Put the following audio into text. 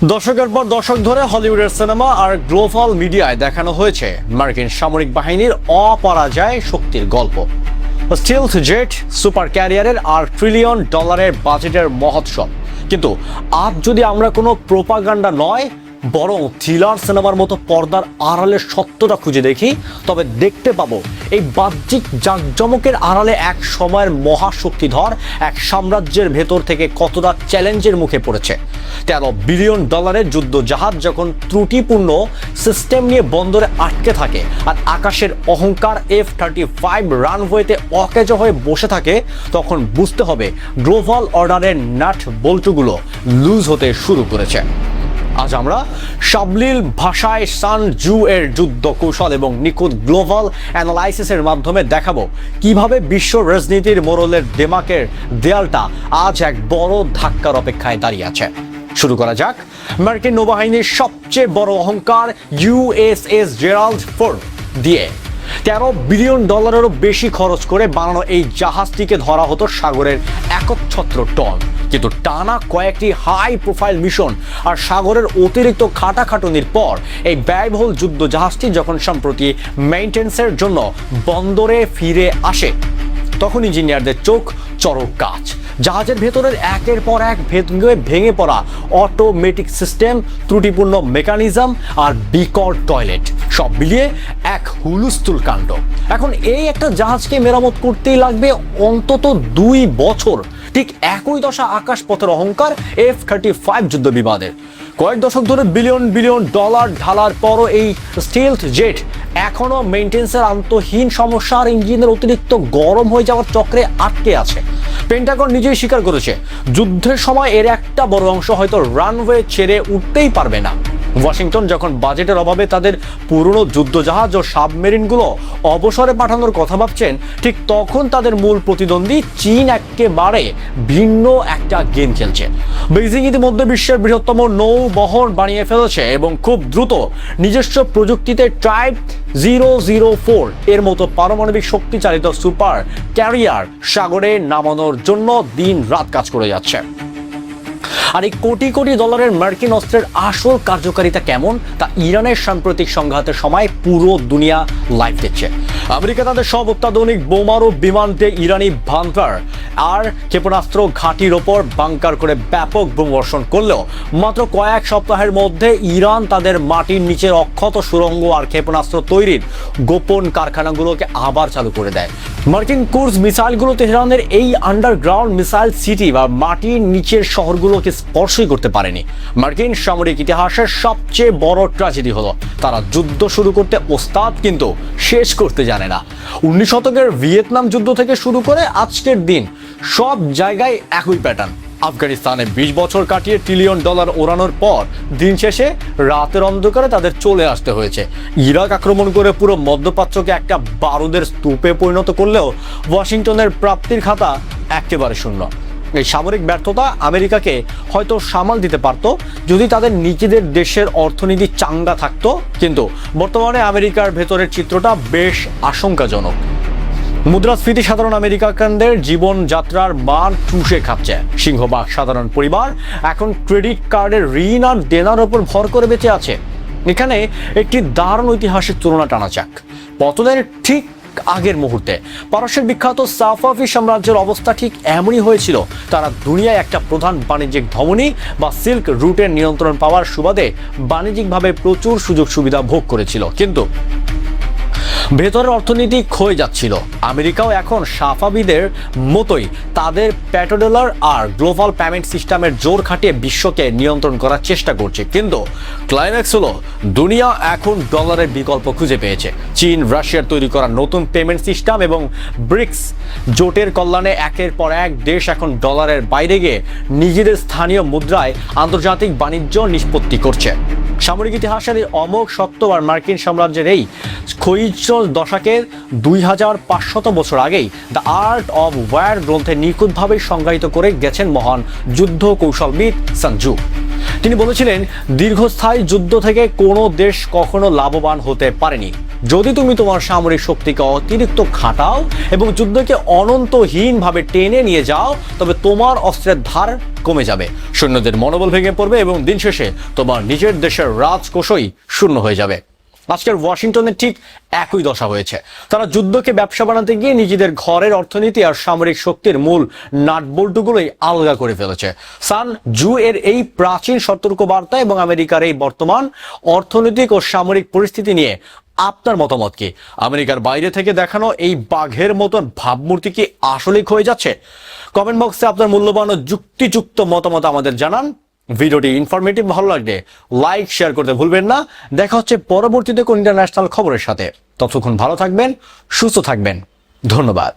দশকের পর দশক ধরে হলিউডের সিনেমা আর গ্লোবাল মিডিয়ায় দেখানো হয়েছে মার্কিন সামরিক বাহিনীর অপরাজয় শক্তির গল্প। স্টিলথ জেট, সুপার ক্যারিয়ারের আর ট্রিলিয়ন ডলারের বাজেটের মহোৎসব। কিন্তু আজ যদি আমরা কোনো প্রোপাগান্ডা নয় বরং থ্রিলার সিনেমার মতো পর্দার আড়ালের সত্যটা খুঁজে দেখি, তবে দেখতে পাবো এই বাহ্যিক জাঁকজমকের আড়ালে এক সময়ের মহাশক্তিধর এক সাম্রাজ্যের ভেতর থেকে কতটা চ্যালেঞ্জের মুখে পড়েছে। 13 বিলিয়ন ডলারের যুদ্ধ জাহাজ যখন ত্রুটিপূর্ণ সিস্টেম নিয়ে বন্দরে আটকে থাকে আর আকাশের অহংকার F-35 রানওয়েতে অকেজো হয়ে বসে থাকে, তখন বুঝতে হবে গ্লোবাল অর্ডারের নাট বল্টুগুলো লুজ হতে শুরু করেছে। আজ আমরা সাবলীল ভাষায় সান জু এর যুদ্ধ কৌশল এবং নিখুঁত গ্লোবাল অ্যানালাইসিসের মাধ্যমে দেখাবো কিভাবে বিশ্ব রাজনীতির মোড়লের দেমাকের দেয়ালটা আজ এক বড় ধাক্কার অপেক্ষায় দাঁড়িয়ে আছে। শুরু করা যাক মার্কিন নৌবাহিনীর সবচেয়ে বড় অহংকার USS জেরাল্ড ফোর্ড দিয়ে। 13 বিলিয়ন ডলারেরও বেশি খরচ করে বানানো এই জাহাজটিকে ধরা হতো সাগরের 71 টন। কিন্তু টানা কয়েকটি হাই প্রোফাইল মিশন আর সাগরের অতিরিক্ত খাটাখাটুনির পর এই ব্যয়বহুল যুদ্ধ জাহাজটি যখন সম্প্রতি মেইনটেন্সের জন্য বন্দরে ফিরে আসে, তখন ইঞ্জিনিয়ারদের চোখ চরক কাজ। জাহাজের ভেতরের একের পর এক ভেঙে পড়া অটোমেটিক সিস্টেম, ত্রুটিপূর্ণ মেকানিজম আর বিকট টয়লেট, সব মিলিয়ে এক হুলস্থুল কাণ্ড। এখন এই একটা জাহাজকে মেরামত করতেই লাগবে অন্তত 2 বছর। ঠিক একই দশা আকাশপথের অহংকার F-35 যুদ্ধ বিমানের। কয়েক দশক ধরে বিলিয়ন বিলিয়ন ডলার ঢালার পরও এই স্টিলথ জেট এখনো মেইনটেন্সের আন্তহীন সমস্যা আর ইঞ্জিনের অতিরিক্ত গরম হয়ে যাওয়ার চক্রে আটকে আছে। পেন্টাগন নিজেই স্বীকার করেছে যুদ্ধের সময় এর একটা বড় অংশ হয়তো রানওয়ে ছেড়ে উঠতেই পারবে না। ওয়াশিংটন যখন বাজেটের অভাবে তাদের পুরনো যুদ্ধজাহাজ ও সাবমেরিনগুলো অবসরে পাঠানোর কথা ভাবছেন, ঠিক তখন তাদের মূল প্রতিদ্বন্দ্বী চীন একেবারে ভিন্ন একটা গেম খেলছে। বেইজিং ইতিমধ্যে বিশ্বের বৃহত্তম নৌবহর বানিয়ে ফেলেছে এবং খুব দ্রুত নিজস্ব প্রযুক্তিতে টাইপ 004 এর মতো পারমাণবিক শক্তি চালিত সুপার ক্যারিয়ার সাগরে নামানোর জন্য দিন রাত কাজ করে যাচ্ছে। আর এই কোটি কোটি ডলারের মার্কিন অস্ত্রের আসল কার্যকারিতা কেমন তা ইরানের সাম্প্রতিক সংঘাতের সময় পুরো দুনিয়া লাইভ দেখছে। আমেরিকা তাদের সব অত্যাধুনিক বোমারু বিমান দিয়ে ইরানি বাংকার আর ক্ষেপণাস্ত্র ঘাঁটির ওপর বাংকার করে ব্যাপক বোমবর্ষণ করলেও মাত্র কয়েক সপ্তাহের মধ্যে ইরান তাদের মাটির নিচের অক্ষত সুড়ঙ্গ আর ক্ষেপণাস্ত্র তৈরির গোপন কারখানাগুলোকে আবার চালু করে দেয়। মার্কিন ক্রুজ মিসাইলগুলো তেহরানের এই আন্ডারগ্রাউন্ড মিসাইল সিটি বা মাটির নিচের শহরগুলোকে স্পর্শই করতে পারেনি। মার্কিন সামরিক ইতিহাসের সবচেয়ে বড় ট্র্যাজেডি হলো তারা যুদ্ধ শুরু করতে ওস্তাদ কিন্তু শেষ করতে জানে না। 19 শতকের ভিয়েতনাম যুদ্ধ থেকে শুরু করে আজকের দিন সব জায়গায় একই প্যাটার্ন। আফগানিস্তানে 20 বছর কাটিয়ে ট্রিলিয়ন ডলার ওড়ানোর পর দিন শেষে রাতের অন্ধকারে তাদের চলে আসতে হয়েছে। ইরাক আক্রমণ করে পুরো মধ্যপ্রাচ্যকে একটা বারুদের স্তূপে পরিণত করলেও ওয়াশিংটনের প্রাপ্তির খাতা একেবারে শূন্য। এই সামরিক ব্যর্থতা আমেরিকাকে হয়তো সামাল দিতে পারত যদি তাদের নিজেদের দেশের অর্থনীতি চাঙ্গা থাকতো, কিন্তু বর্তমানে আমেরিকার ভেতরের চিত্রটা বেশ আশঙ্কাজনক। মুদ্রাস্ফীতি সাধারণ আমেরিকানদের জীবনযাত্রার মান চুষে খাচ্ছে। সিংহভাগ সাধারণ পরিবার এখন ক্রেডিট কার্ডের ঋণ আর দেনার উপর ভর করে বেঁচে আছে। এখানে একটি দারুণ ঐতিহাসিক তুলনা টানা যাক। পতনের ঠিক আগের মুহূর্তে পারস্যের বিখ্যাত সাফাভি সাম্রাজ্যের অবস্থা ঠিক এমনই হয়েছিল। তারা দুনিয়ায় একটা প্রধান বাণিজ্যিক ধমনী বা সিল্ক রুটের নিয়ন্ত্রণ পাওয়ার সুবাদে বাণিজ্যিকভাবে প্রচুর সুযোগ সুবিধা ভোগ করেছিল, কিন্তু ভেতরের অর্থনীতি ক্ষয়ে যাচ্ছিল। আমেরিকাও এখন সাফাভিদের মতোই তাদের পেট্রোডলার আর গ্লোবাল পেমেন্ট সিস্টেমের জোর খাটিয়ে বিশ্বকে নিয়ন্ত্রণ করার চেষ্টা করছে। কিন্তু ক্লাইম্যাক্স হলো দুনিয়া এখন ডলারের বিকল্প খুঁজে পেয়েছে। চীন, রাশিয়ার তৈরি করা নতুন পেমেন্ট সিস্টেম এবং ব্রিক্স জোটের কল্যাণে একের পর এক দেশ এখন ডলারের বাইরে গিয়ে নিজেদের স্থানীয় মুদ্রায় আন্তর্জাতিক বাণিজ্য নিষ্পত্তি করছে। সামরিক ইতিহাসের এই অমোঘ সত্য আর মার্কিন সাম্রাজ্যের এই ক্ষয়িষ্ণু দশকের 2500 বছর আগেই দ্য আর্ট অব ওয়ার গ্রন্থে নিখুঁতভাবে সংজ্ঞায়িত করে গেছেন মহান যুদ্ধ কৌশলবিদ সান জু। তিনি বলেছিলেন, দীর্ঘস্থায়ী যুদ্ধ থেকে কোনো দেশ কখনো লাভবান হতে পারেনি, যদি তুমি তোমার সামরিক শক্তিকে অতিরিক্ত খাটাও এবং যুদ্ধকে অনন্তহীনভাবে টেনে নিয়ে যাও, তবে তোমার অস্ত্রের ধার কমে যাবে, সৈন্যদের মনোবল ভেঙে পড়বে এবং দিন শেষে তোমার নিজের দেশের রাজকোষই শূন্য হয়ে যাবে। আজকের ওয়াশিংটনের ঠিক একই দশা হয়েছে। তারা যুদ্ধকে ব্যবসা বানাতে গিয়ে নিজেদের ঘরের অর্থনীতি আর সামরিক শক্তির মূল নাটবল্টুগুলোই আলগা করে ফেলেছে। সান জু এর এই প্রাচীন সতর্কবার্তা এবং আমেরিকার এই বর্তমান অর্থনৈতিক ও সামরিক পরিস্থিতি নিয়ে আপনার মতামত কি? আমেরিকার বাইরে থেকে দেখানো এই বাঘের মতন ভাবমূর্তি কি আসলেই ক্ষয়ে যাচ্ছে? কমেন্ট বক্সে আপনার মূল্যবান ও যুক্তিযুক্ত মতামত আমাদের জানান। ভিডিওটি ইনফরমেটিভ ভালো লাগলে লাইক শেয়ার করতে ভুলবেন না। দেখা হচ্ছে পরবর্তীতে কোন ইন্টারন্যাশনাল খবরের সাথে। ততক্ষণ ভালো থাকবেন, সুস্থ থাকবেন। ধন্যবাদ।